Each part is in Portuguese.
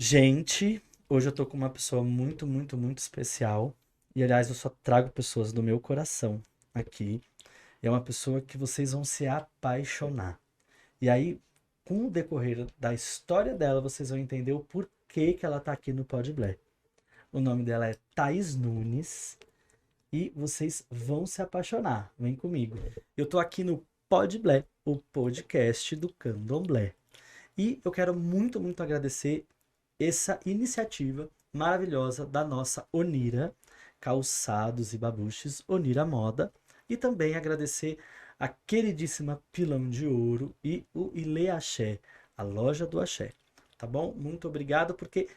Gente, hoje eu tô com uma pessoa muito, muito, muito especial. E aliás, eu só trago pessoas do meu coração aqui. É uma pessoa que vocês vão se apaixonar. E aí, com o decorrer da história dela, vocês vão entender o porquê que ela tá aqui no Podblé. O nome dela é Thaís Nunes e vocês vão se apaixonar. Vem comigo. Eu tô aqui no Podblé, o podcast do Candomblé. E eu quero muito, muito agradecer essa iniciativa maravilhosa da nossa Onira Calçados e Babuches, Onira Moda, e também agradecer a queridíssima Pilão de Ouro e o Ile Axé, a loja do Axé. Tá bom? Muito obrigado, porque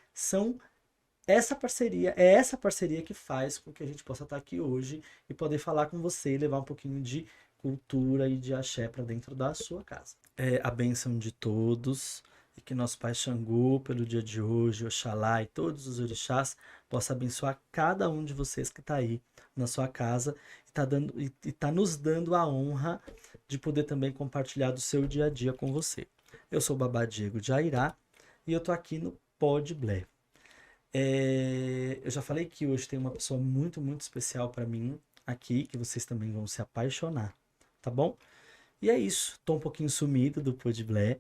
é essa parceria que faz com que a gente possa estar aqui hoje e poder falar com você e levar um pouquinho de cultura e de axé para dentro da sua casa. É a bênção de todos e que nosso Pai Xangô, pelo dia de hoje, Oxalá e todos os orixás, possa abençoar cada um de vocês que está aí na sua casa e tá nos dando a honra de poder também compartilhar do seu dia a dia com você. Eu sou o Babá Diego de Airá e eu tô aqui no Podblé. Eu já falei que hoje tem uma pessoa muito, muito especial para mim aqui, que vocês também vão se apaixonar, tá bom? E é isso, tô um pouquinho sumido do Podblé,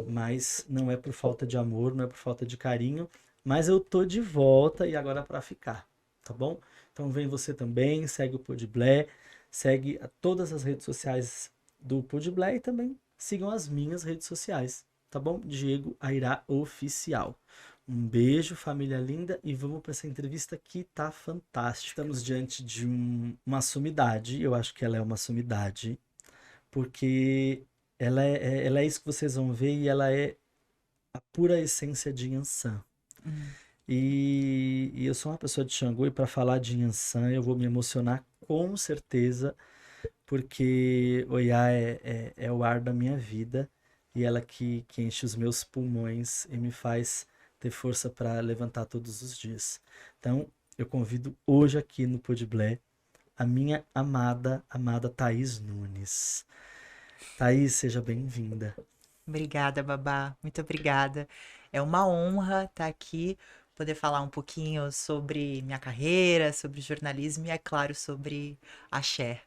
mas não é por falta de amor, não é por falta de carinho, mas eu tô de volta e agora para ficar, tá bom? Então vem você também, segue o Podblé, segue todas as redes sociais do Podblé e também sigam as minhas redes sociais, tá bom? Diego Airá Oficial. Um beijo, família linda, e vamos para essa entrevista que tá fantástica. Estamos diante de uma sumidade, eu acho que ela é uma sumidade, porque ela é isso que vocês vão ver e ela é a pura essência de Yansan. Hum. E eu sou uma pessoa de Xangô e para falar de Yansan eu vou me emocionar com certeza, porque Oiá é o ar da minha vida e ela que enche os meus pulmões e me faz ter força para levantar todos os dias. Então, eu convido hoje aqui no Podblé a minha amada, amada Thaís Nunes. Thaís, seja bem-vinda. Obrigada, Babá. Muito obrigada. É uma honra estar aqui, poder falar um pouquinho sobre minha carreira, sobre jornalismo e, é claro, sobre axé,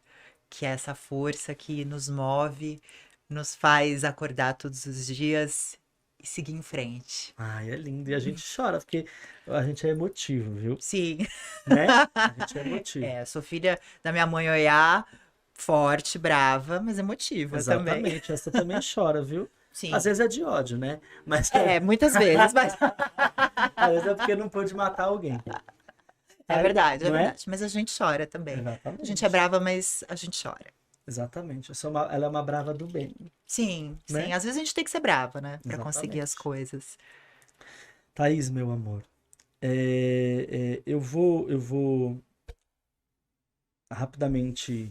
que é essa força que nos move, nos faz acordar todos os dias e seguir em frente. Ai, é lindo. E a gente chora, porque a gente é emotivo, viu? Sim. Né? A gente é emotivo. Sou filha da minha mãe Oiá, forte, brava, mas emotiva também. Exatamente. Essa também chora, viu? Às Sim. vezes é de ódio, né? Mas Muitas vezes, mas às vezes é porque não pôde matar alguém. Ai, é não é? verdade. Mas a gente chora também. A gente é Exatamente. brava, mas a gente chora. Exatamente. Ela é uma brava do bem, Sim, sim. né? Às vezes a gente tem que ser brava, né? Pra conseguir as Exatamente. coisas. Thaís, meu amor, eu vou rapidamente.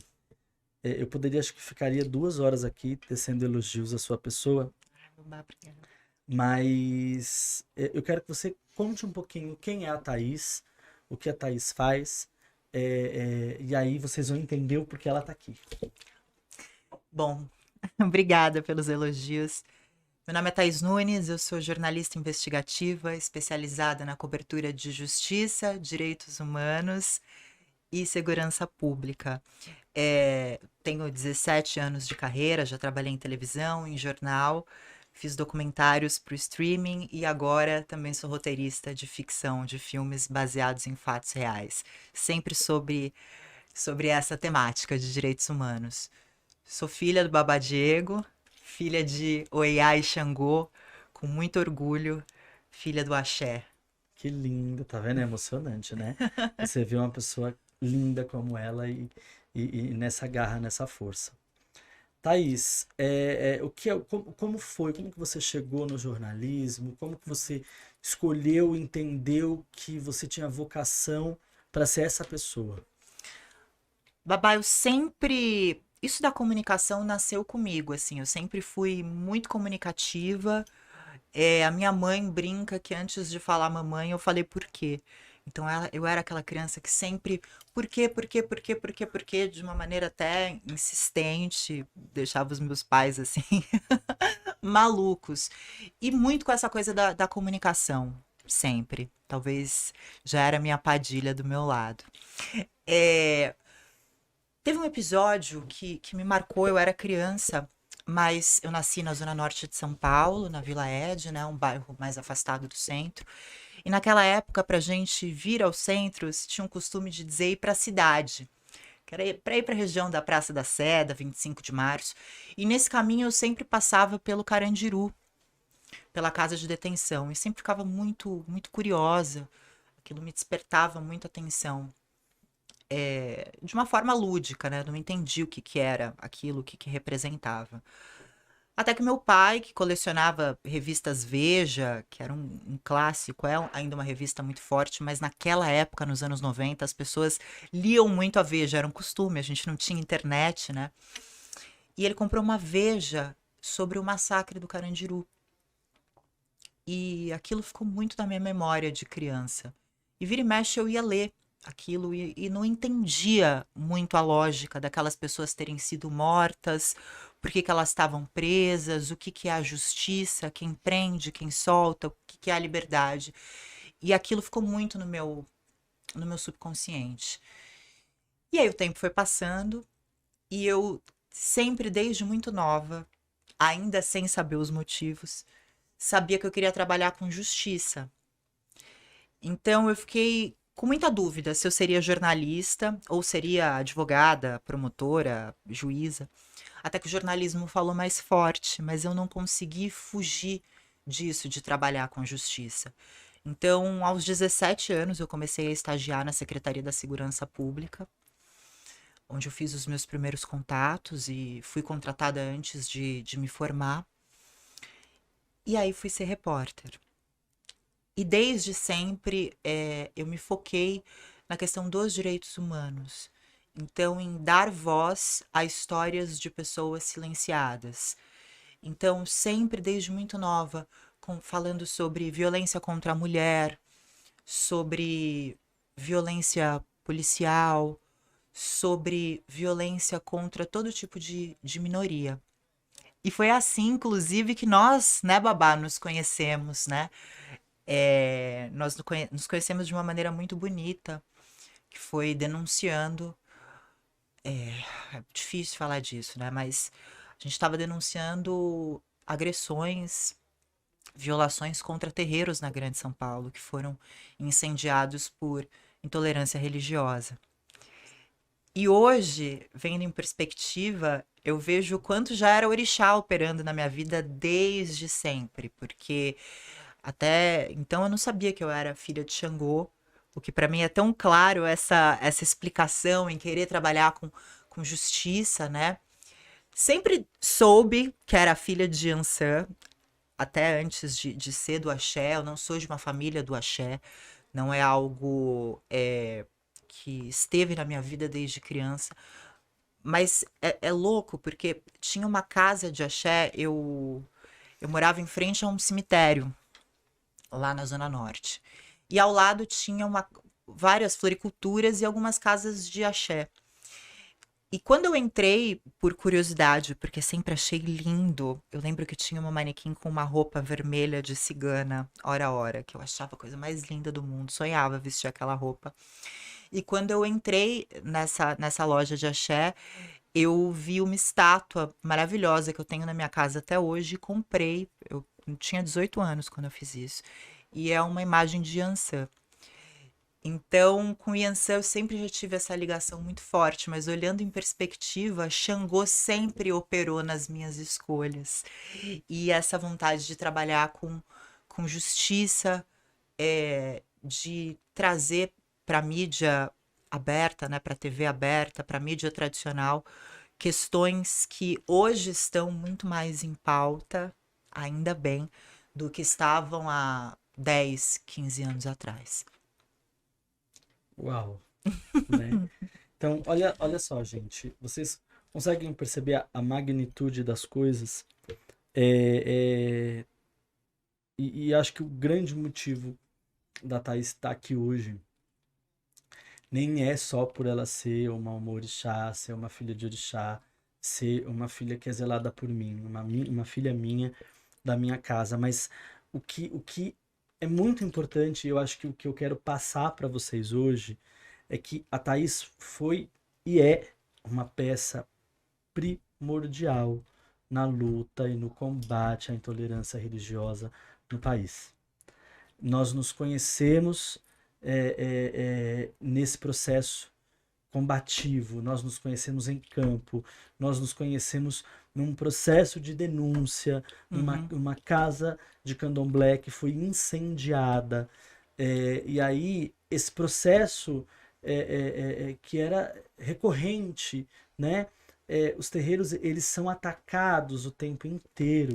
Eu poderia, acho que ficaria 2 horas aqui tecendo elogios à sua pessoa, Obrigada. mas eu quero que você conte um pouquinho quem é a Thaís, o que a Thaís faz, e aí vocês vão entender o porquê ela tá aqui. Bom, obrigada pelos elogios. Meu nome é Thaís Nunes, eu sou jornalista investigativa especializada na cobertura de justiça, direitos humanos e segurança pública. Tenho 17 anos de carreira, já trabalhei em televisão, em jornal, fiz documentários para o streaming e agora também sou roteirista de ficção, de filmes baseados em fatos reais, sempre sobre essa temática de direitos humanos. Sou filha do Baba Diego, filha de Oiá e Xangô, com muito orgulho, filha do Axé. Que lindo, tá vendo? É emocionante, né? Você vê uma pessoa linda como ela e nessa garra, nessa força. Thaís, como foi, como que você chegou no jornalismo? Como que você escolheu, entendeu que você tinha vocação para ser essa pessoa? Babá, eu sempre. Isso da comunicação nasceu comigo, assim. Eu sempre fui muito comunicativa. A minha mãe brinca que antes de falar mamãe, eu falei por quê. Então eu era aquela criança que sempre, por quê, por quê, por quê, por quê, por quê, de uma maneira até insistente, deixava os meus pais assim, malucos. E muito com essa coisa da comunicação. sempre. Talvez já era minha Padilha do meu lado. É, teve um episódio que me marcou, eu era criança, mas eu nasci na zona norte de São Paulo, na Vila Ede, né, um bairro mais afastado do centro. E naquela época, pra gente vir ao centro, se tinha um costume de dizer ir pra cidade. Que era para ir para a região da Praça da Sé, da 25 de Março. E nesse caminho eu sempre passava pelo Carandiru, pela casa de detenção, e sempre ficava muito curiosa. Aquilo me despertava muita atenção. De uma forma lúdica, né? Eu não entendi o que que era aquilo, o que que representava. Até que meu pai, que colecionava revistas Veja, que era um clássico, é ainda uma revista muito forte, mas naquela época, nos anos 90, as pessoas liam muito a Veja, era um costume, a gente não tinha internet, né? E ele comprou uma Veja sobre o massacre do Carandiru. E aquilo ficou muito na minha memória de criança. E vira e mexe eu ia ler aquilo e não entendia muito a lógica daquelas pessoas terem sido mortas, por que que elas estavam presas, o que que é a justiça, quem prende, quem solta, o que que é a liberdade. E aquilo ficou muito no meu subconsciente. E aí o tempo foi passando e eu sempre, desde muito nova, ainda sem saber os motivos, sabia que eu queria trabalhar com justiça. Então eu fiquei com muita dúvida se eu seria jornalista ou seria advogada, promotora, juíza. Até que o jornalismo falou mais forte, mas eu não consegui fugir disso, de trabalhar com justiça. Então, aos 17 anos, eu comecei a estagiar na Secretaria da Segurança Pública, onde eu fiz os meus primeiros contatos e fui contratada antes de me formar. E aí fui ser repórter. E desde sempre eu me foquei na questão dos direitos humanos. Então, em dar voz a histórias de pessoas silenciadas. Então, sempre desde muito nova, falando sobre violência contra a mulher, sobre violência policial, sobre violência contra todo tipo de minoria. E foi assim, inclusive, que nós, né, Babá, nos conhecemos, né? Nós nos conhecemos de uma maneira muito bonita, que foi denunciando. É difícil falar disso, né? Mas a gente estava denunciando agressões, violações contra terreiros na Grande São Paulo, que foram incendiados por intolerância religiosa. E hoje, vendo em perspectiva, eu vejo o quanto já era orixá operando na minha vida desde sempre, porque até então eu não sabia que eu era filha de Xangô, o que para mim é tão claro essa explicação em querer trabalhar com justiça, né? Sempre soube que era filha de Ansan, até antes de ser do axé. Eu não sou de uma família do axé, não é algo que esteve na minha vida desde criança. Mas é louco, porque tinha uma casa de axé, eu morava em frente a um cemitério, lá na Zona Norte. E ao lado tinha várias floriculturas e algumas casas de axé. E quando eu entrei, por curiosidade, porque sempre achei lindo, eu lembro que tinha uma manequim com uma roupa vermelha de cigana, hora a hora, que eu achava a coisa mais linda do mundo, sonhava vestir aquela roupa. E quando eu entrei nessa loja de axé, eu vi uma estátua maravilhosa que eu tenho na minha casa até hoje e comprei. Eu tinha 18 anos quando eu fiz isso. E é uma imagem de Yansan. Então, com o Yansan eu sempre já tive essa ligação muito forte, mas olhando em perspectiva, Xangô sempre operou nas minhas escolhas. E essa vontade de trabalhar com justiça, de trazer para a mídia aberta, né, para a TV aberta, para a mídia tradicional, questões que hoje estão muito mais em pauta, ainda bem, do que estavam há 10, 15 anos atrás. Uau, né? Então, olha só, gente. Vocês conseguem perceber a magnitude das coisas? É, é, e acho que o grande motivo da Thaís estar aqui hoje nem é só por ela ser uma orixá, ser uma filha de orixá, ser uma filha que é zelada por mim, uma filha minha da minha casa, mas o que é muito importante, eu acho que o que eu quero passar para vocês hoje é que a Thaís foi e é uma peça primordial na luta e no combate à intolerância religiosa no país. Nós nos conhecemos nesse processo combativo, nós nos conhecemos em campo, nós nos conhecemos num processo de denúncia, numa casa de candomblé que foi incendiada. E aí, esse processo que era recorrente, né? Os terreiros, eles são atacados o tempo inteiro.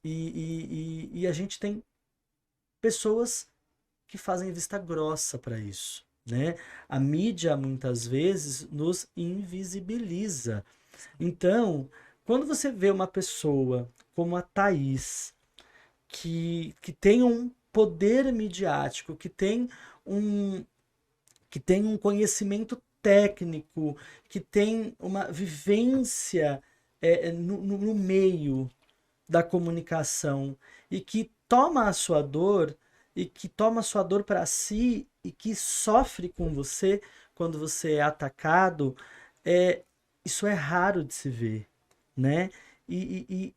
E a gente tem pessoas que fazem vista grossa para isso, né? A mídia muitas vezes nos invisibiliza. Então, quando você vê uma pessoa como a Thaís, que tem um poder midiático, um, que tem um conhecimento técnico, que tem uma vivência no meio da comunicação e que toma a sua dor e que toma a sua dor para si e que sofre com você quando você é atacado, é, isso é raro de se ver, né? E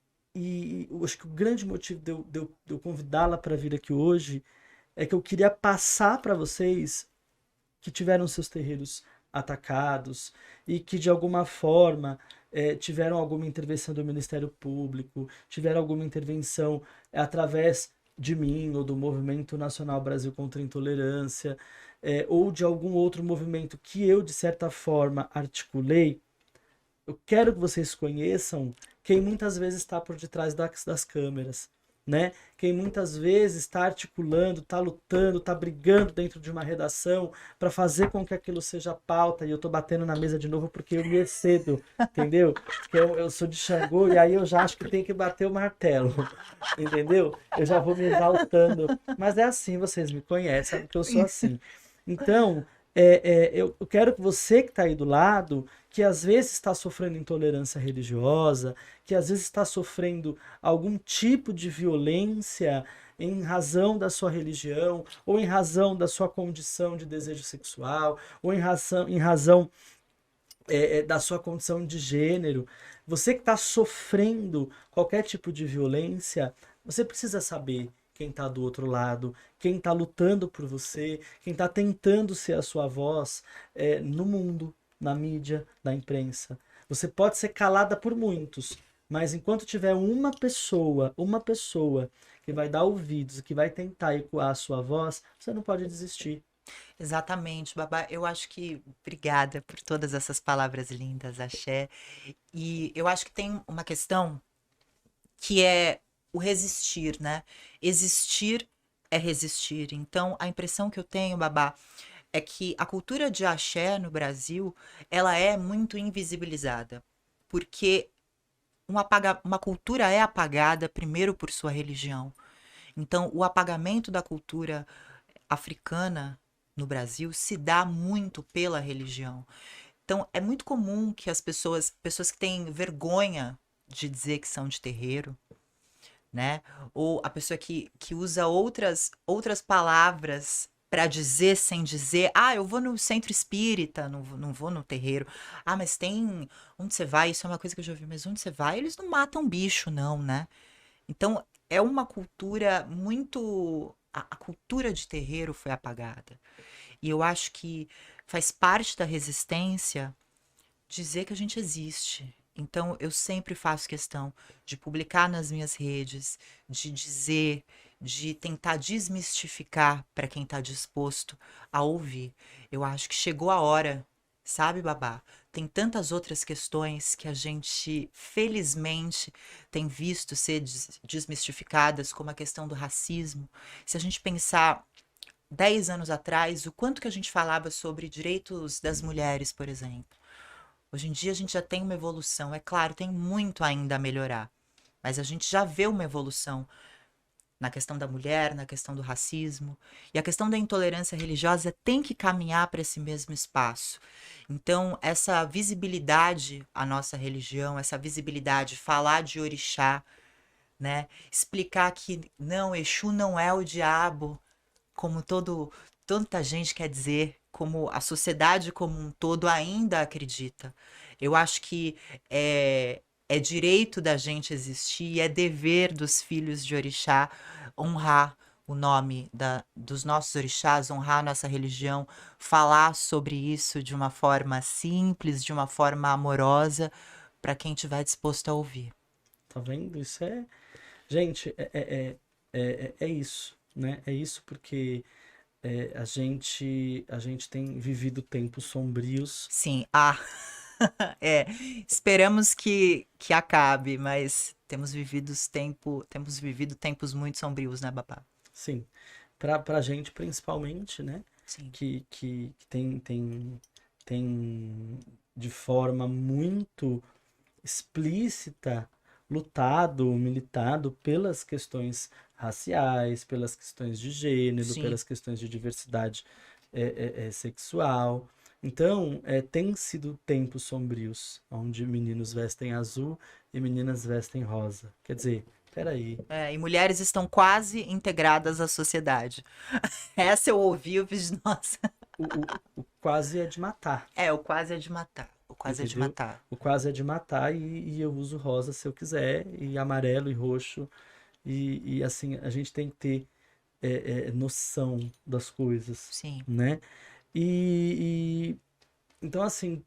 eu acho que o grande motivo de eu convidá-la para vir aqui hoje é que eu queria passar para vocês que tiveram seus terreiros atacados e que de alguma forma tiveram alguma intervenção do Ministério Público, tiveram alguma intervenção através de mim ou do Movimento Nacional Brasil contra a Intolerância, ou de algum outro movimento que eu, de certa forma, articulei. Eu quero que vocês conheçam quem muitas vezes está por detrás das câmeras, né? Quem muitas vezes está articulando, está lutando, está brigando dentro de uma redação para fazer com que aquilo seja pauta. E eu estou batendo na mesa de novo porque eu me excedo, entendeu? Porque eu sou de Xangô e aí eu já acho que tem que bater o martelo, entendeu? Eu já vou me exaltando. Mas é assim, vocês me conhecem, sabe que eu sou assim. Então, eu quero que você que está aí do lado, que às vezes está sofrendo intolerância religiosa, que às vezes está sofrendo algum tipo de violência em razão da sua religião, ou em razão da sua condição de desejo sexual, ou em razão da sua condição de gênero, você que está sofrendo qualquer tipo de violência, você precisa saber quem está do outro lado, quem está lutando por você, quem está tentando ser a sua voz no mundo, na mídia, na imprensa. Você pode ser calada por muitos, mas enquanto tiver uma pessoa que vai dar ouvidos, que vai tentar ecoar a sua voz, você não pode desistir. Exatamente, Babá. Eu acho que. Obrigada por todas essas palavras lindas, Axé. E eu acho que tem uma questão que é o resistir, né? Existir é resistir. Então, a impressão que eu tenho, Babá, é que a cultura de axé no Brasil, ela é muito invisibilizada, porque uma cultura é apagada primeiro por sua religião. Então, o apagamento da cultura africana no Brasil se dá muito pela religião. Então, é muito comum que pessoas que têm vergonha de dizer que são de terreiro, né? Ou a pessoa que usa outras palavras para dizer sem dizer, ah, eu vou no centro espírita, não vou no terreiro. Ah, mas tem. Onde você vai? Isso é uma coisa que eu já ouvi, mas onde você vai? Eles não matam bicho, não, né? Então, é uma cultura muito. A cultura de terreiro foi apagada. E eu acho que faz parte da resistência dizer que a gente existe. Então, eu sempre faço questão de publicar nas minhas redes, de dizer, de tentar desmistificar para quem está disposto a ouvir. Eu acho que chegou a hora, sabe, Babá? Tem tantas outras questões que a gente, felizmente, tem visto ser desmistificadas, como a questão do racismo. Se a gente pensar 10 anos atrás, o quanto que a gente falava sobre direitos das mulheres, por exemplo. Hoje em dia a gente já tem uma evolução. É claro, tem muito ainda a melhorar, mas a gente já vê uma evolução na questão da mulher, na questão do racismo. E a questão da intolerância religiosa tem que caminhar para esse mesmo espaço. Então, essa visibilidade à nossa religião, essa visibilidade, falar de orixá, né? Explicar que não, Exu não é o diabo, como tanta gente quer dizer, como a sociedade como um todo ainda acredita. Eu acho que é direito da gente existir, é dever dos filhos de orixá honrar o nome dos nossos orixás, honrar a nossa religião, falar sobre isso de uma forma simples, de uma forma amorosa, para quem estiver disposto a ouvir. Tá vendo? Isso é. Gente, é isso, né? É isso porque a gente tem vivido tempos sombrios. Sim, é, esperamos que acabe, mas temos vivido tempos muito sombrios, né, Babá? Sim, pra gente principalmente, né? Sim, Que tem de forma muito explícita lutado, militado pelas questões raciais, pelas questões de gênero, sim. pelas questões de diversidade sexual. Então, tem sido tempos sombrios, onde meninos vestem azul e meninas vestem rosa. Quer dizer, peraí, É, e mulheres estão quase integradas à sociedade. Essa eu ouvi, eu fiz, nossa. o quase é de matar. É, o quase é de matar. O quase é de Entendeu? matar. O quase é de matar e eu uso rosa se eu quiser, e amarelo e roxo. E assim, a gente tem que ter noção das coisas, Sim, né? E então, assim,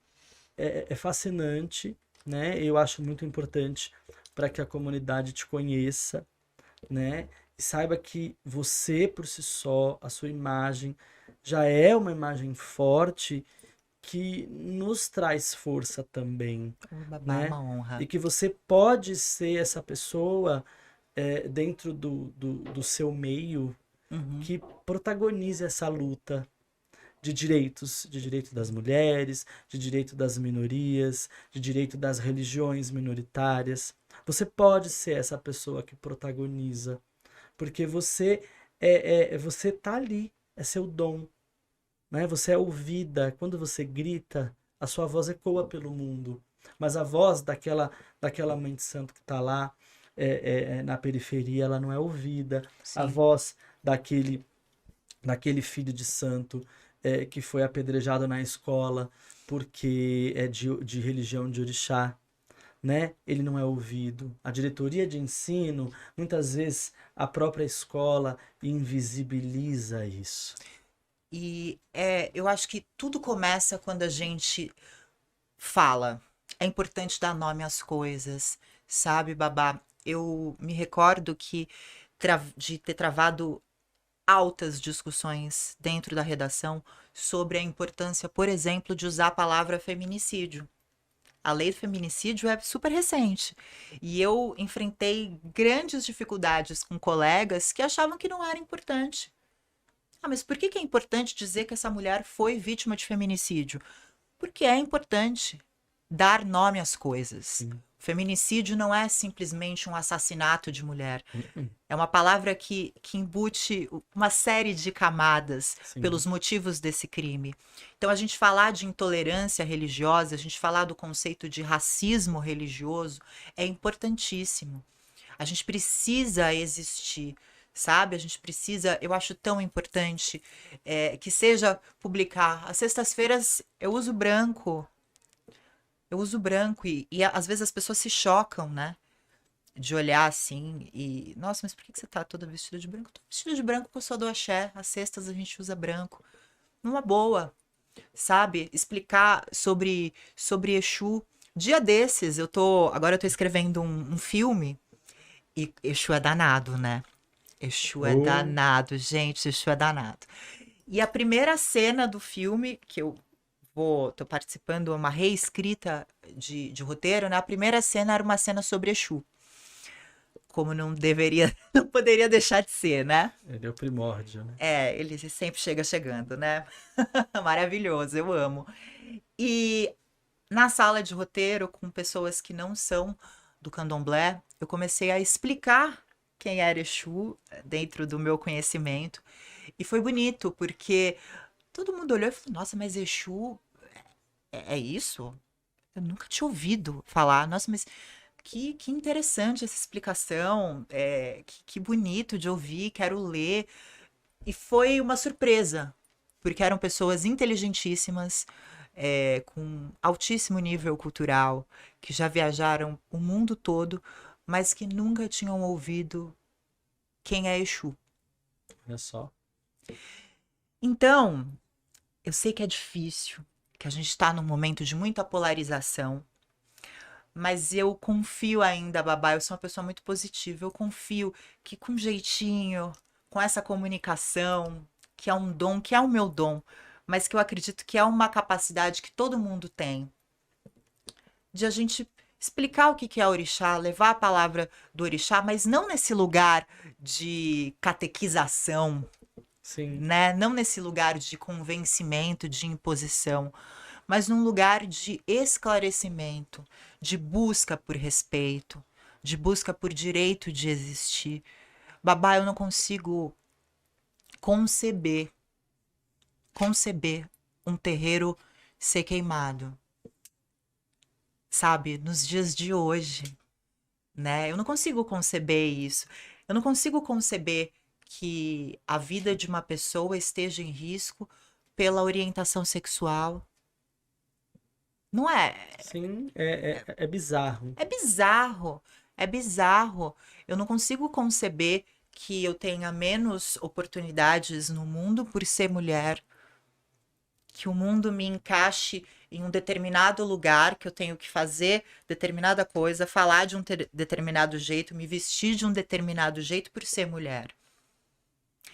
é fascinante, né? Eu acho muito importante para que a comunidade te conheça, né? E saiba que você, por si só, a sua imagem, já é uma imagem forte que nos traz força também, o Babá é né? uma E honra. que você pode ser essa pessoa dentro do seu meio Uhum, que protagonize essa luta de direitos, de direito das mulheres, de direito das minorias, de direito das religiões minoritárias. Você pode ser essa pessoa que protagoniza, porque você tá ali, é seu dom, né? Você é ouvida. Quando você grita, a sua voz ecoa pelo mundo. Mas a voz daquela mãe de santo que está lá na periferia, ela não é ouvida. A sim. voz daquele filho de santo que foi apedrejado na escola porque é de religião de orixá, né? Ele não é ouvido. A diretoria de ensino, muitas vezes a própria escola invisibiliza isso. E eu acho que tudo começa quando a gente fala. É importante dar nome às coisas, sabe, Babá? Eu me recordo de ter travado altas discussões dentro da redação sobre a importância, por exemplo, de usar a palavra feminicídio. A lei do feminicídio é super recente. E eu enfrentei grandes dificuldades com colegas que achavam que não era importante. Ah, mas por que é importante dizer que essa mulher foi vítima de feminicídio? Porque é importante dar nome às coisas. Sim. O feminicídio não é simplesmente um assassinato de mulher. Uhum. É uma palavra que embute uma série de camadas Sim. pelos motivos desse crime. Então, a gente falar de intolerância religiosa, a gente falar do conceito de racismo religioso é importantíssimo. A gente precisa existir, sabe? A gente precisa, eu acho tão importante que seja publicar. Às sextas-feiras eu uso branco. Eu uso branco e às vezes as pessoas se chocam, né? De olhar assim e, nossa, mas por que você tá toda vestida de branco? Tô vestida de branco porque eu sou do axé. Às sextas a gente usa branco. Numa boa, sabe? Explicar sobre Exu. Dia desses, agora eu tô escrevendo um filme e Exu é danado, né? Exu é Ou danado, gente, Exu é danado. E a primeira cena do filme, que tô participando, uma reescrita de roteiro, né? A primeira cena era uma cena sobre Exu. Como não deveria, não poderia deixar de ser, né? ele é o primórdio, né? É, ele sempre chega chegando, né? Maravilhoso, eu amo. E na sala de roteiro, com pessoas que não são do candomblé, eu comecei a explicar quem era Exu dentro do meu conhecimento. E foi bonito, porque todo mundo olhou e falou: Nossa, mas Exu é isso? Eu nunca tinha ouvido falar. Nossa, mas que interessante essa explicação, que bonito de ouvir, quero ler. E foi uma surpresa, porque eram pessoas inteligentíssimas, com altíssimo nível cultural, que já viajaram o mundo todo, mas que nunca tinham ouvido quem é Exu. Olha só. Então, eu sei que é difícil, que a gente está num momento de muita polarização, mas eu confio ainda, Babá, eu sou uma pessoa muito positiva, eu confio que com jeitinho, com essa comunicação, que é um dom, que é o meu dom, mas que eu acredito que é uma capacidade que todo mundo tem, de a gente explicar o que que é orixá, levar a palavra do orixá, mas não nesse lugar de catequização, Sim, né? Não nesse lugar de convencimento, de imposição, mas num lugar de esclarecimento, de busca por respeito, de busca por direito de existir. Babá, eu não consigo conceber, conceber um terreiro ser queimado, sabe? Nos dias de hoje, né? Eu não consigo conceber isso. Eu não consigo conceber que a vida de uma pessoa esteja em risco pela orientação sexual. Não é? sim, é bizarro. É bizarro. É bizarro. Eu não consigo conceber que eu tenha menos oportunidades no mundo por ser mulher, que o mundo me encaixe em um determinado lugar, que eu tenho que fazer determinada coisa, falar de um determinado jeito, me vestir de um determinado jeito por ser mulher.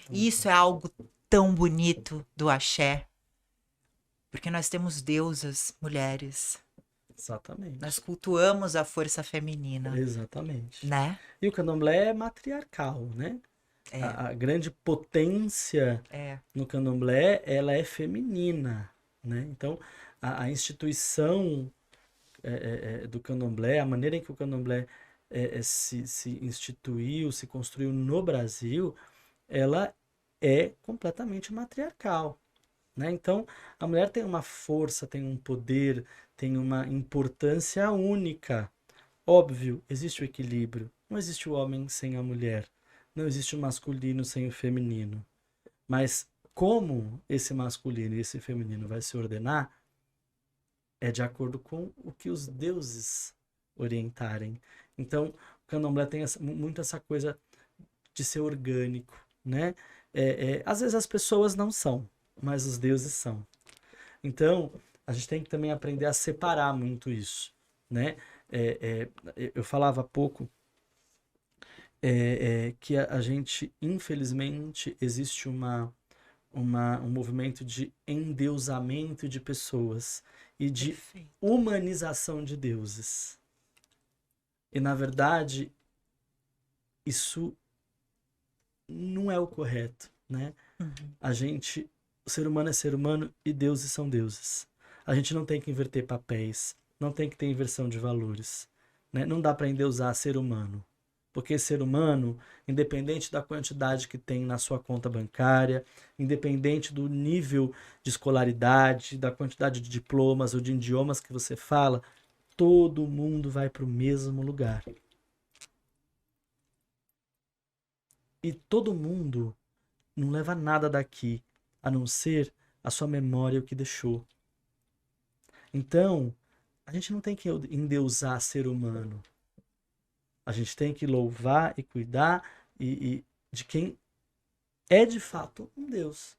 E isso é algo tão bonito do axé, porque nós temos deusas mulheres. Nós Exatamente. cultuamos a força feminina, Exatamente. né? E o candomblé é matriarcal, né? É, A grande potência é. no candomblé, ela é feminina, né? Então, a instituição do candomblé, a maneira em que o candomblé se instituiu, se construiu no Brasil, ela é completamente matriarcal, né? Então, a mulher tem uma força, tem um poder, tem uma importância única. Óbvio, existe o equilíbrio. Não existe o homem sem a mulher. Não existe o masculino sem o feminino. Mas como esse masculino e esse feminino vai se ordenar é de acordo com o que os deuses orientarem. Então, o candomblé tem muito essa coisa de ser orgânico, né? Às vezes as pessoas não são, mas os deuses são. Então, a gente tem que também aprender a separar muito isso, né? Eu falava há pouco que a gente, infelizmente, existe um movimento de endeusamento de pessoas e de Perfeito. humanização de deuses. E, na verdade, isso não é o correto, né? Uhum. O ser humano é ser humano e deuses são deuses. A gente não tem que inverter papéis, não tem que ter inversão de valores, né? Não dá para endeusar ser humano, porque ser humano, independente da quantidade que tem na sua conta bancária, independente do nível de escolaridade, da quantidade de diplomas ou de idiomas que você fala, todo mundo vai para o mesmo lugar. E todo mundo não leva nada daqui, a não ser a sua memória, o que deixou. Então, a gente não tem que endeusar ser humano. A gente tem que louvar e cuidar de quem é de fato um Deus,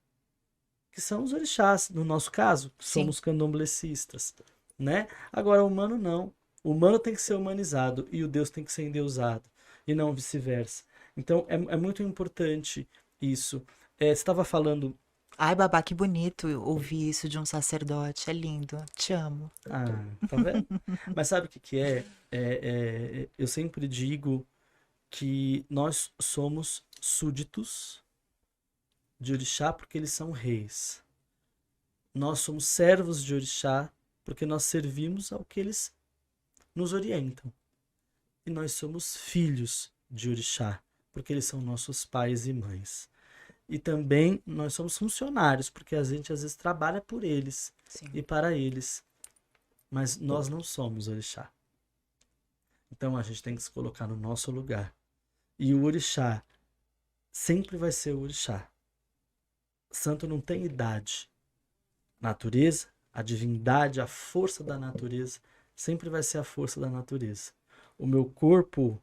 que são os orixás. No nosso caso, Sim. somos candomblecistas, né? Agora, o humano não. O humano tem que ser humanizado e o Deus tem que ser endeusado, e não vice-versa. Então, é muito importante isso. Você estava falando. Ai, babá, que bonito ouvir isso de um sacerdote. É lindo. Te amo. Ah, tá vendo? Mas sabe o que que é? Eu sempre digo que nós somos súditos de orixá porque eles são reis. Nós somos servos de orixá porque nós servimos ao que eles nos orientam. E nós somos filhos de orixá porque eles são nossos pais e mães. E também nós somos funcionários porque a gente às vezes trabalha por eles Sim. e para eles. Mas nós não somos orixá. Então a gente tem que se colocar no nosso lugar. E o orixá sempre vai ser o orixá. Santo não tem idade. Natureza, a divindade, a força da natureza, sempre vai ser a força da natureza. O meu corpo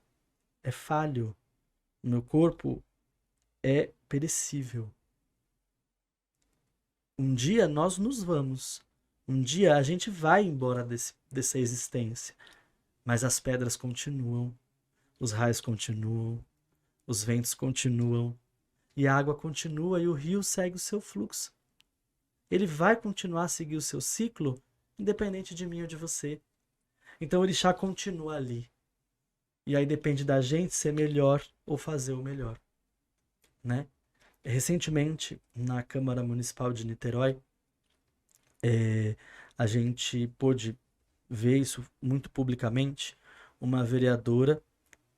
é falho. O meu corpo é perecível. Um dia nós nos vamos. Um dia a gente vai embora dessa existência. Mas as pedras continuam, os raios continuam, os ventos continuam, e a água continua e o rio segue o seu fluxo. Ele vai continuar a seguir o seu ciclo, independente de mim ou de você. Então o orixá continua ali. E aí depende da gente ser melhor ou fazer o melhor, né? Recentemente, na Câmara Municipal de Niterói, a gente pôde ver isso muito publicamente, uma vereadora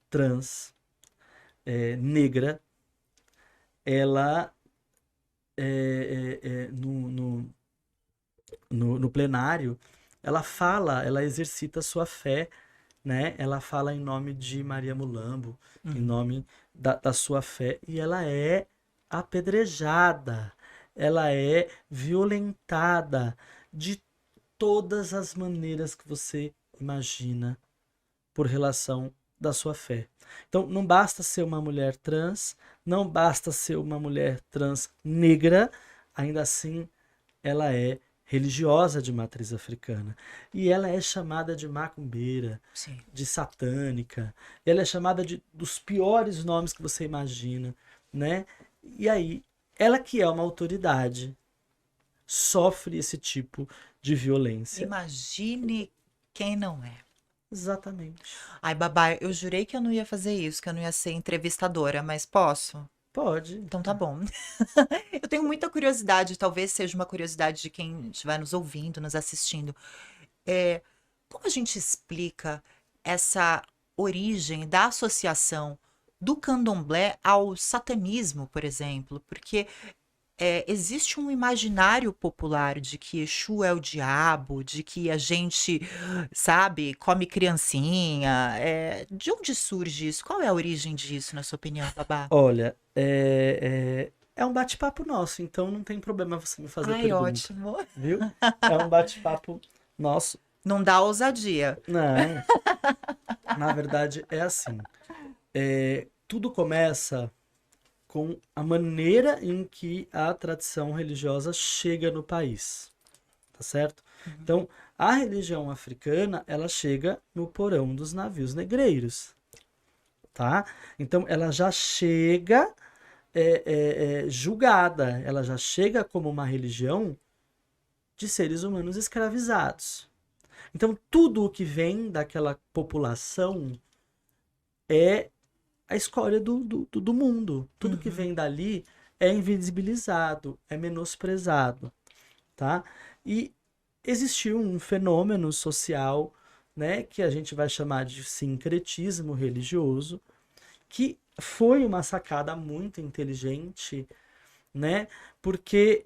trans, negra, ela no plenário, ela fala, ela exercita a sua fé, né? Ela fala em nome de Maria Mulambo, em nome da sua fé, e ela é apedrejada, ela é violentada de todas as maneiras que você imagina por relação da sua fé. Então, não basta ser uma mulher trans, não basta ser uma mulher trans negra, ainda assim ela é religiosa de matriz africana. E ela é chamada de macumbeira, Sim. de satânica, ela é chamada dos piores nomes que você imagina, né? E aí, ela que é uma autoridade, sofre esse tipo de violência. Imagine quem não é. Exatamente. Ai, babá, eu jurei que eu não ia fazer isso, que eu não ia ser entrevistadora, mas posso? Pode. Então tá bom. Eu tenho muita curiosidade, talvez seja uma curiosidade de quem estiver nos ouvindo, nos assistindo. É, como a gente explica essa origem da associação do candomblé ao satanismo, por exemplo? Porque existe um imaginário popular de que Exu é o diabo, de que a gente, sabe, come criancinha. De onde surge isso? Qual é a origem disso, na sua opinião, babá? Olha, é um bate-papo nosso, então não tem problema você me fazer Ai, pergunta, ótimo. viu? É um bate-papo nosso. Não dá ousadia. Não, na verdade é assim. Tudo começa com a maneira em que a tradição religiosa chega no país, tá certo? Então, a religião africana, ela chega no porão dos navios negreiros, tá? Então, ela já chega julgada, ela já chega como uma religião de seres humanos escravizados. Então, tudo o que vem daquela população é a escória do mundo. Tudo que vem dali é invisibilizado, é menosprezado, tá? E existiu um fenômeno social, né, que a gente vai chamar de sincretismo religioso, que foi uma sacada muito inteligente, né? Porque,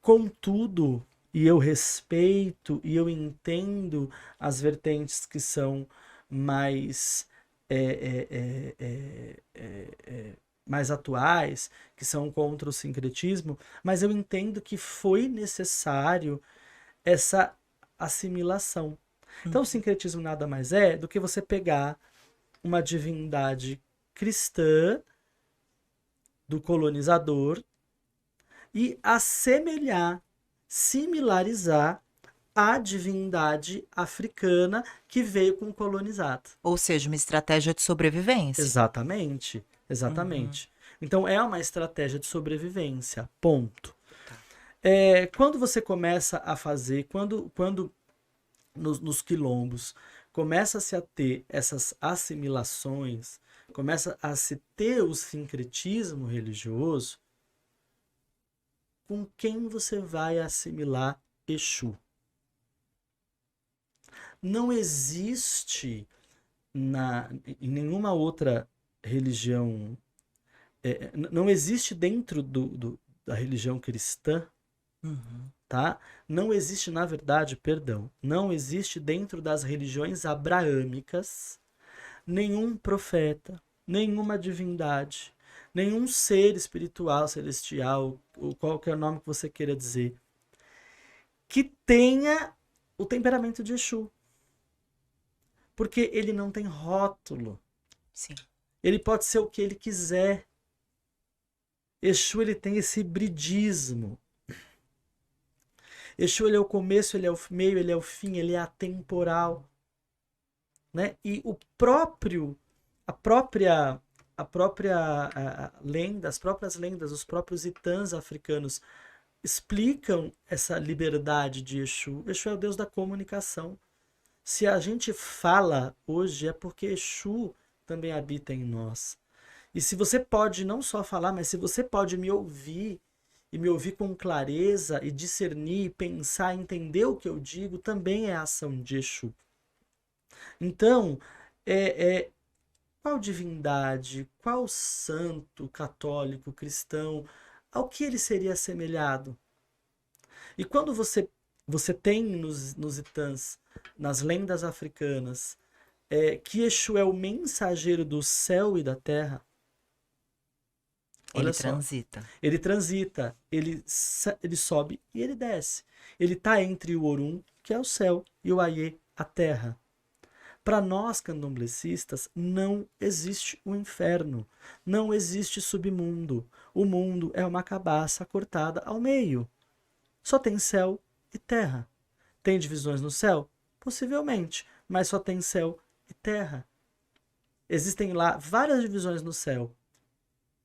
contudo, e eu respeito e eu entendo as vertentes que são mais é, é, é, é, é, mais atuais, que são contra o sincretismo, mas eu entendo que foi necessário essa assimilação. Então, o sincretismo nada mais é do que você pegar uma divindade cristã do colonizador e assemelhar, similarizar a divindade africana que veio com o colonizado. Ou seja, uma estratégia de sobrevivência. Exatamente, Uhum. exatamente. Então é uma estratégia de sobrevivência, ponto. Tá. Quando você começa a fazer, quando nos quilombos começa-se a ter essas assimilações, começa a se ter o sincretismo religioso, com quem você vai assimilar Exu? Não existe em nenhuma outra religião, não existe dentro da religião cristã, Uhum. tá? Não existe, na verdade, perdão, não existe dentro das religiões abraâmicas nenhum profeta, nenhuma divindade, nenhum ser espiritual, celestial, ou qualquer nome que você queira dizer, que tenha o temperamento de Exu. Porque ele não tem rótulo. Sim. Ele pode ser o que ele quiser. Exu, ele tem esse hibridismo. Exu, ele é o começo, ele é o meio, ele é o fim, ele é atemporal. Né? E a lenda, as próprias lendas, os próprios itãs africanos explicam essa liberdade de Exu. Exu é o deus da comunicação. Se a gente fala hoje é porque Exu também habita em nós. E se você pode não só falar, mas se você pode me ouvir e me ouvir com clareza e discernir, pensar, entender o que eu digo, também é a ação de Exu. Então, qual divindade, qual santo católico, cristão, ao que ele seria assemelhado? E quando você tem nos itãs, nas lendas africanas, que Exu é o mensageiro do céu e da terra, Ele olha só, transita. ele transita, ele sobe e ele desce. Ele está entre o Orum, que é o céu, e o Aie, a terra. Para nós candomblecistas, não existe o inferno, não existe submundo. O mundo é uma cabaça cortada ao meio. Só tem céu e terra. Tem divisões no céu? Possivelmente, mas só tem céu e terra. Existem lá várias divisões no céu,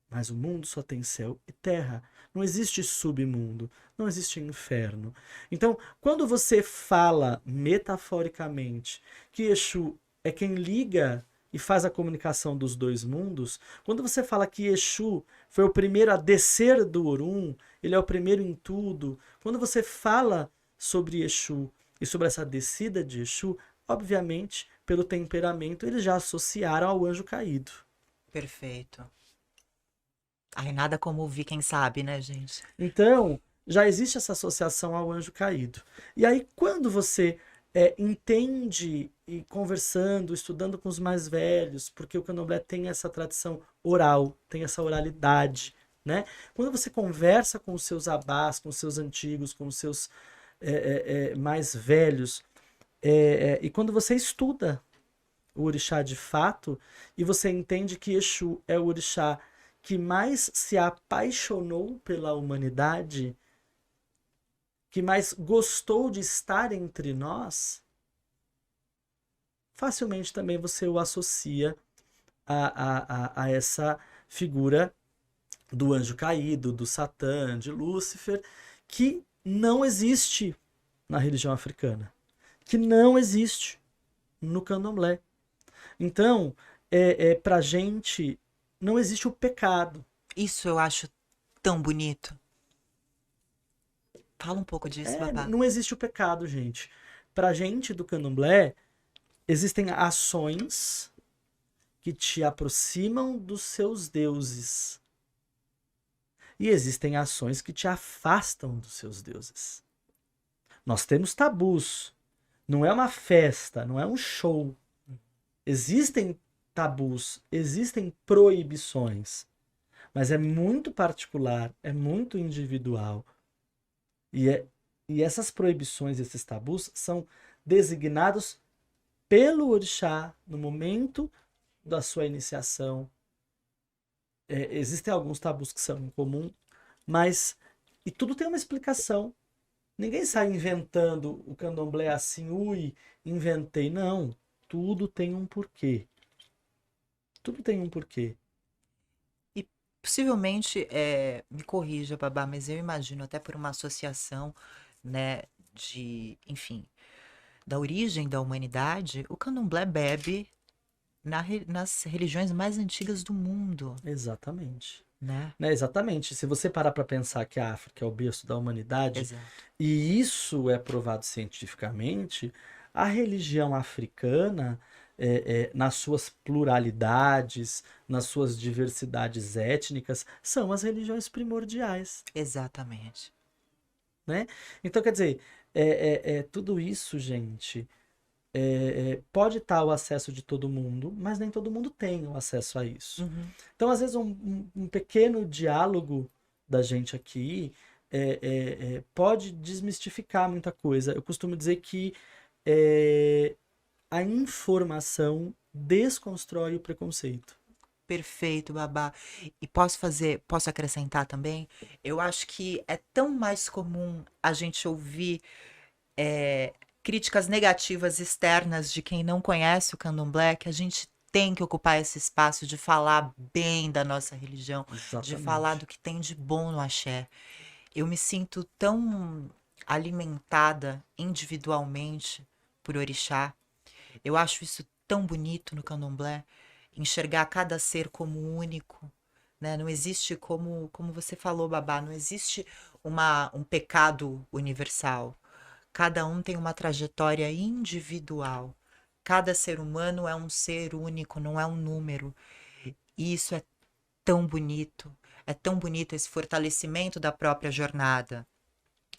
mas o mundo só tem céu e terra. Não existe submundo, não existe inferno. Então, quando você fala metaforicamente que Exu é quem liga e faz a comunicação dos dois mundos, quando você fala que Exu foi o primeiro a descer do Orum, ele é o primeiro em tudo, quando você fala sobre Exu e sobre essa descida de Exu, obviamente, pelo temperamento, eles já associaram ao anjo caído. Perfeito. Ai, nada como ouvir quem sabe, né, gente? Então, já existe essa associação ao anjo caído. E aí, quando você entende e conversando, estudando com os mais velhos, porque o candomblé tem essa tradição oral, tem essa oralidade, né? Quando você conversa com os seus abás, com os seus antigos, com os seus mais velhos, e quando você estuda o orixá de fato, e você entende que Exu é o orixá que mais se apaixonou pela humanidade, que mais gostou de estar entre nós, facilmente também você o associa a essa figura do anjo caído, do Satã, de Lúcifer, que não existe na religião africana, que não existe no candomblé. Então, pra gente, não existe o pecado. Isso eu acho tão bonito. Fala um pouco disso, babá. Não existe o pecado, gente. Pra gente do candomblé, existem ações que te aproximam dos seus deuses. E existem ações que te afastam dos seus deuses. Nós temos tabus. Não é uma festa, não é um show. Existem tabus, existem proibições. Mas é muito particular, é muito individual. E essas proibições, esses tabus, são designados pelo orixá no momento da sua iniciação. Existem alguns tabus que são incomuns, mas e tudo tem uma explicação. Ninguém sai inventando o candomblé assim, ui, inventei. Não, tudo tem um porquê. Tudo tem um porquê. E possivelmente, me corrija, babá, mas eu imagino até por uma associação, né, enfim, da origem da humanidade, o candomblé bebe nas religiões mais antigas do mundo, Exatamente. né? Né, exatamente. Se você parar para pensar que a África é o berço da humanidade, Exato. e isso é provado cientificamente, a religião africana, nas suas pluralidades, nas suas diversidades étnicas, são as religiões primordiais. Exatamente. Né? Então, quer dizer, tudo isso, gente, pode estar o acesso de todo mundo, mas nem todo mundo tem o acesso a isso. Uhum. Então, às vezes, um pequeno diálogo da gente aqui pode desmistificar muita coisa. Eu costumo dizer que a informação desconstrói o preconceito. Perfeito, Babá. E posso acrescentar também? Eu acho que é tão mais comum a gente ouvir é, críticas negativas externas de quem não conhece o Candomblé, que a gente tem que ocupar esse espaço de falar bem da nossa religião, de falar do Exatamente. que tem de bom no axé. Eu me sinto tão alimentada individualmente por orixá. Eu acho isso tão bonito no Candomblé, enxergar cada ser como único, né? Não existe, como você falou, Babá, não existe um pecado universal. Cada um tem uma trajetória individual. Cada ser humano é um ser único, não é um número. E isso tão bonito. É tão bonito esse fortalecimento da própria jornada,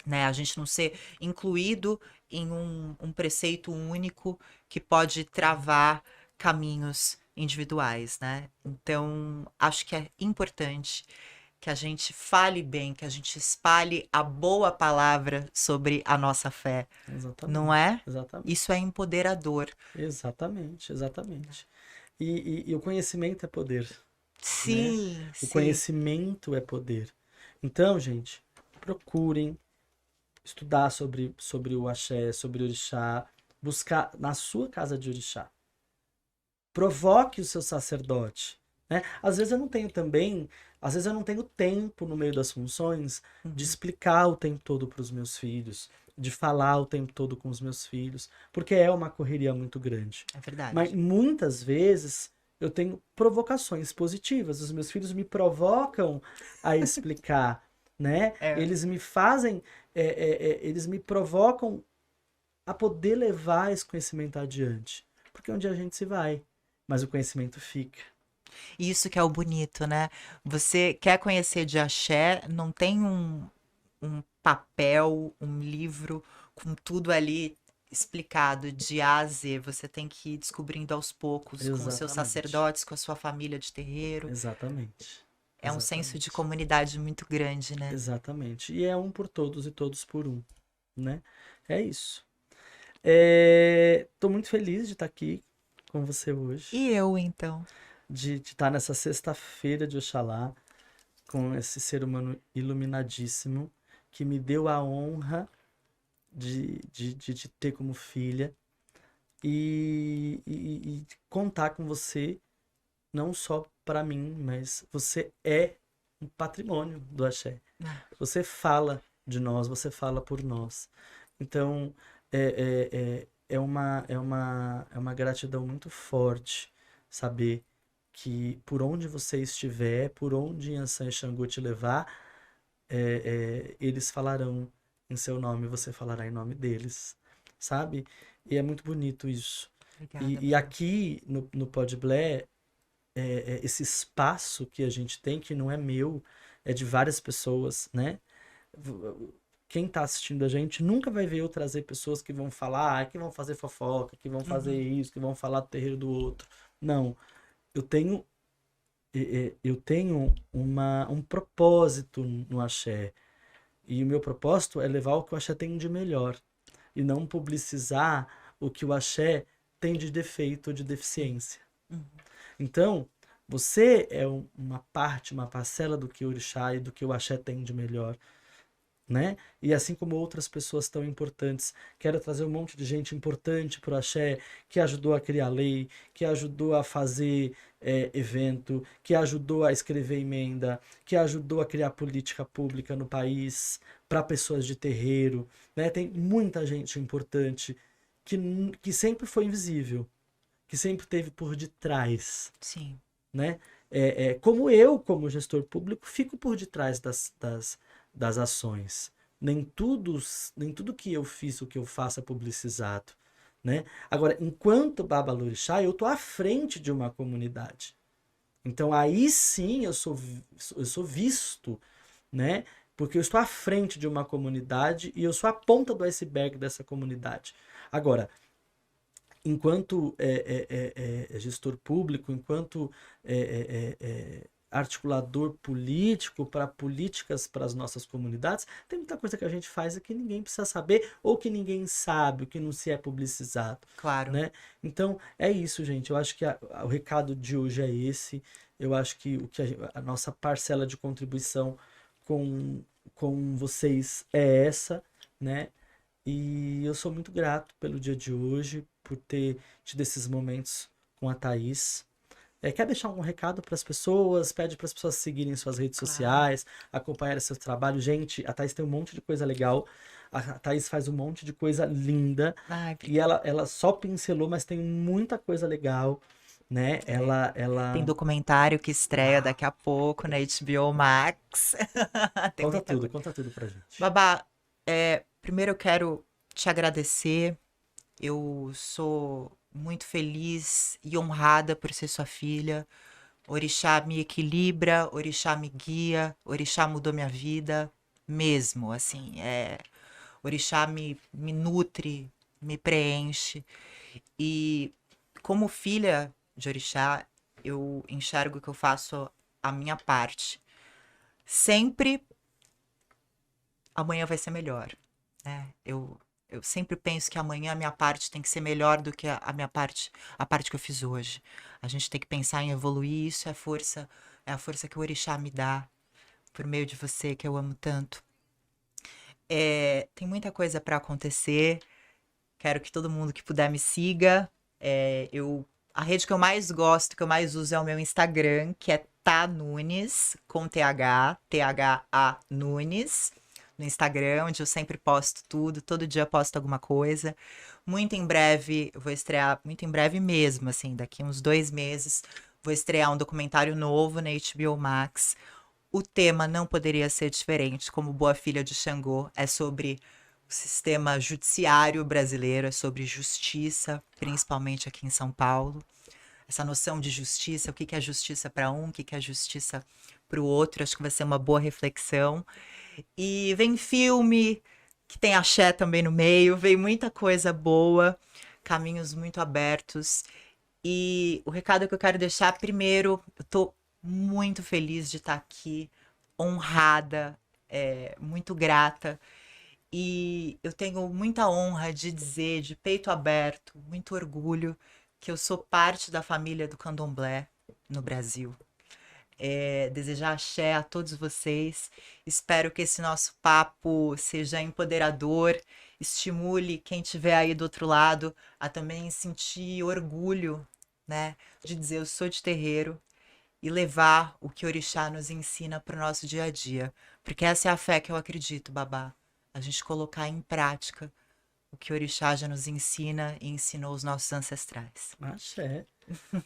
né? A gente não ser incluído em um preceito único que pode travar caminhos individuais, né? Então, acho que é importante que a gente fale bem, que a gente espalhe a boa palavra sobre a nossa fé, não Exatamente. é? Isso é Exatamente. empoderador. Exatamente. Exatamente. E o conhecimento é poder, né? Sim, O sim. conhecimento é poder. Então, gente, procurem estudar sobre o axé, sobre o orixá, buscar na sua casa de orixá. Provoque o seu sacerdote, né? Às vezes eu não tenho também, às vezes eu não tenho tempo no meio das funções de Uhum, explicar o tempo todo para os meus filhos, de falar o tempo todo com os meus filhos, porque é uma correria muito grande. é Mas verdade. muitas vezes eu tenho provocações positivas, os meus filhos me provocam a explicar, né? É. Eles me fazem, eles me provocam a poder levar esse conhecimento adiante. Porque um dia a gente se vai, mas o conhecimento fica. Isso que é o bonito, né? Você quer conhecer de axé, não tem um papel, um livro com tudo ali explicado de A a Z. Você tem que ir descobrindo aos poucos, com os seus Exatamente. sacerdotes, com a sua família de terreiro. Exatamente. É um senso de Exatamente. comunidade muito grande, né? Exatamente. E é um por todos e todos por um, né? É isso. Tô muito feliz de estar aqui com você hoje, E eu, então? de estar nessa sexta-feira de Oxalá, com esse ser humano iluminadíssimo, que me deu a honra de te ter como filha e contar com você, não só para mim, mas você é um patrimônio do Axé. Ah, Você fala de nós, você fala por nós. Então, é uma gratidão muito forte saber que por onde você estiver, por onde Yansan e Xangô te levar, eles falarão em seu nome, você falará em nome deles, sabe? E é muito bonito isso. obrigada, E Baba. aqui no Podblé, esse espaço que a gente tem, que não é meu, é de várias pessoas, né? Quem tá assistindo a gente nunca vai ver eu trazer pessoas que vão falar, que vão fazer fofoca, que vão fazer Uhum. isso, que vão falar do terreiro do outro. Não, eu tenho um propósito no axé. E o meu propósito é levar o que o axé tem de melhor e não publicizar o que o axé tem de defeito ou de Sim. deficiência. Uhum. Então, você é uma parte, uma parcela do que o orixá e do que o axé tem de melhor, né? E assim como outras pessoas tão importantes, quero trazer um monte de gente importante para o axé, que ajudou a criar lei, que ajudou a fazer evento, que ajudou a escrever emenda, que ajudou a criar política pública no país para pessoas de terreiro, né? Tem muita gente importante que sempre foi invisível, que sempre teve por detrás, Sim. né? Como eu, como gestor público, fico por detrás das ações. Nem tudo que eu fiz, o que eu faço é publicizado, né? Agora, enquanto Babalorixá, eu estou à frente de uma comunidade. Então, aí sim eu sou visto, né? Porque eu estou à frente de uma comunidade e eu sou a ponta do iceberg dessa comunidade. Agora, enquanto gestor público, enquanto articulador político para políticas para as nossas comunidades, tem muita coisa que a gente faz e que ninguém precisa saber, ou que ninguém sabe, o que não se é publicizado, Claro. né? Então, é isso, gente. Eu acho que o recado de hoje é esse. Eu acho que a nossa parcela de contribuição com vocês é essa, né? E eu sou muito grato pelo dia de hoje, por ter tido esses momentos com a Thaís. Quer deixar algum recado para as pessoas? Pede para as pessoas seguirem suas redes Claro. sociais, acompanharem seu trabalho. Gente, a Thaís tem um monte de coisa legal. A Thaís faz um monte de coisa linda. Ai, E ela só pincelou, mas tem muita coisa legal, né? Tem documentário que estreia daqui a pouco na HBO Max. Tem muita coisa. Conta tudo pra gente. Babá, primeiro eu quero te agradecer. Eu sou muito feliz e honrada por ser sua filha. Orixá me equilibra, Orixá me guia, Orixá mudou minha vida, mesmo, assim, Orixá me nutre, me preenche. E como filha de Orixá, eu enxergo que eu faço a minha parte. Sempre amanhã vai ser melhor, né? Eu sempre penso que amanhã a minha parte tem que ser melhor do que a minha parte, a parte que eu fiz hoje. A gente tem que pensar em evoluir, isso é a força que o Orixá me dá por meio de você, que eu amo tanto. Tem muita coisa para acontecer. Quero que todo mundo que puder me siga. A rede que eu mais gosto, que eu mais uso é o meu Instagram, que é Tá Nunes, com TH, THA Nunes, no Instagram, onde eu sempre posto tudo, todo dia posto alguma coisa. Muito em breve, eu vou estrear, muito em breve mesmo, assim, daqui uns 2 meses, vou estrear um documentário novo na HBO Max. O tema não poderia ser diferente, como Boa Filha de Xangô, é sobre o sistema judiciário brasileiro, é sobre justiça, principalmente aqui em São Paulo. Essa noção de justiça, o que é justiça para um, o que é justiça para o outro, acho que vai ser uma boa reflexão. E vem filme, que tem axé também no meio, vem muita coisa boa, caminhos muito abertos. E o recado que eu quero deixar, primeiro, eu tô muito feliz de estar aqui, honrada, muito grata. E eu tenho muita honra de dizer, de peito aberto, muito orgulho, que eu sou parte da família do Candomblé no Brasil. Desejar axé a todos vocês. Espero que esse nosso papo seja empoderador, estimule quem estiver aí do outro lado a também sentir orgulho, né, de dizer eu sou de terreiro e levar o que Orixá nos ensina para o nosso dia a dia. Porque essa é a fé que eu acredito, babá. A gente colocar em prática o que Orixá já nos ensina e ensinou os nossos ancestrais. Axé.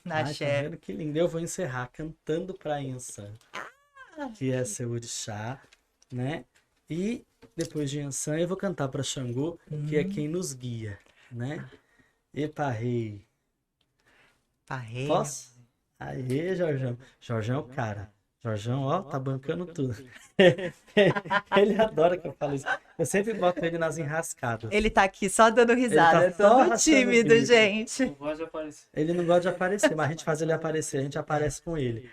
Ai, tá Axé. vendo que lindo? Eu vou encerrar cantando pra Yansan, que é seu orixá, né? E depois de Yansan eu vou cantar pra Xangô, que é quem nos guia, né? Epa, rei. Parreira. Posso? Aê, Jorjão. Jorjão é o cara. Jorjão, ó, tá bancando tudo. Ele adora que eu falo isso. Eu sempre boto ele nas enrascadas. Ele tá aqui só dando risada, Ele tá só todo rachando o tímido, bico. gente. Não gosta de aparecer. Ele não gosta de aparecer, mas a gente faz ele aparecer, a gente aparece com ele.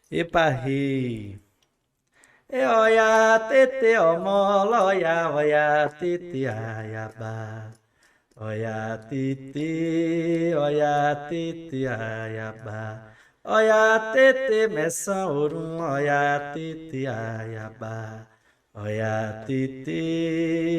Epa, rei. Oia, tete, omola, oia, tete, ayaba. Oia, tete, ayaba. Oia, tete, meção, orum, oia, tete, ayaba. Oia, tete,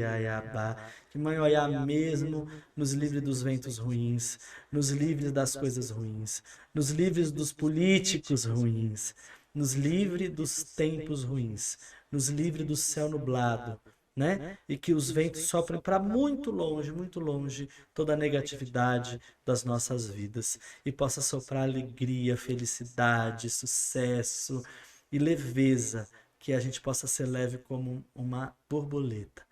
ayaba. Que mãe Oiá mesmo nos livre dos ventos ruins, nos livre das coisas ruins, nos livre dos políticos ruins, nos livre dos tempos ruins, nos livre do céu nublado, né? E que os ventos soprem para muito longe, toda a negatividade das nossas vidas e possa soprar alegria, felicidade, sucesso e leveza, que a gente possa ser leve como uma borboleta,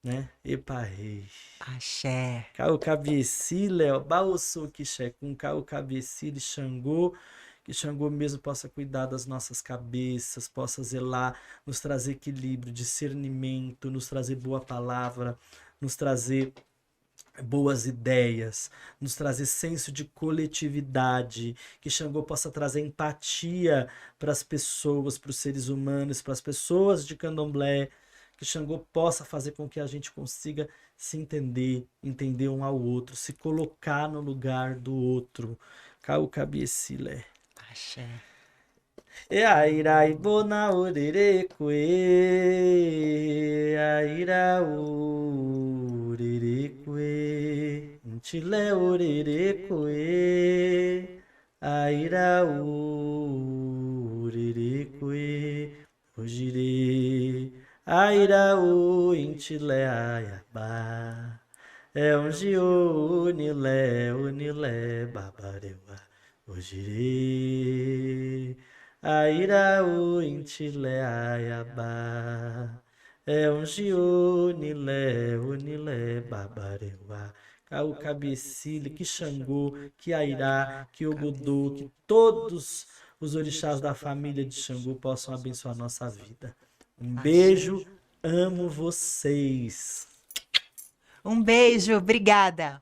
né? Epa, rei. Axé. Cau Cabieci, Léo, Baossô, Quixé, com Cau Cabieci de Xangô, que Xangô mesmo possa cuidar das nossas cabeças, possa zelar, nos trazer equilíbrio, discernimento, nos trazer boa palavra, nos trazer boas ideias, nos trazer senso de coletividade, que Xangô possa trazer empatia para as pessoas, para os seres humanos, para as pessoas de Candomblé, que Xangô possa fazer com que a gente consiga se entender, entender um ao outro, se colocar no lugar do outro. Cau cabiecilé. Axé. E airai bona orere kue, aira orere kue, nchile orere kue, aira orere kue, ojire, aira o inchile ayaba. É um gio, unilé, babarewa, ojire. Aira o intile ayaba. É um gio, unilé, babarewa. Cau cabecilha, que Xangô, que Airá, que Ogodô, que todos os orixás da família de Xangô possam abençoar a nossa vida. Um Axé. beijo, amo vocês. Um beijo, obrigada.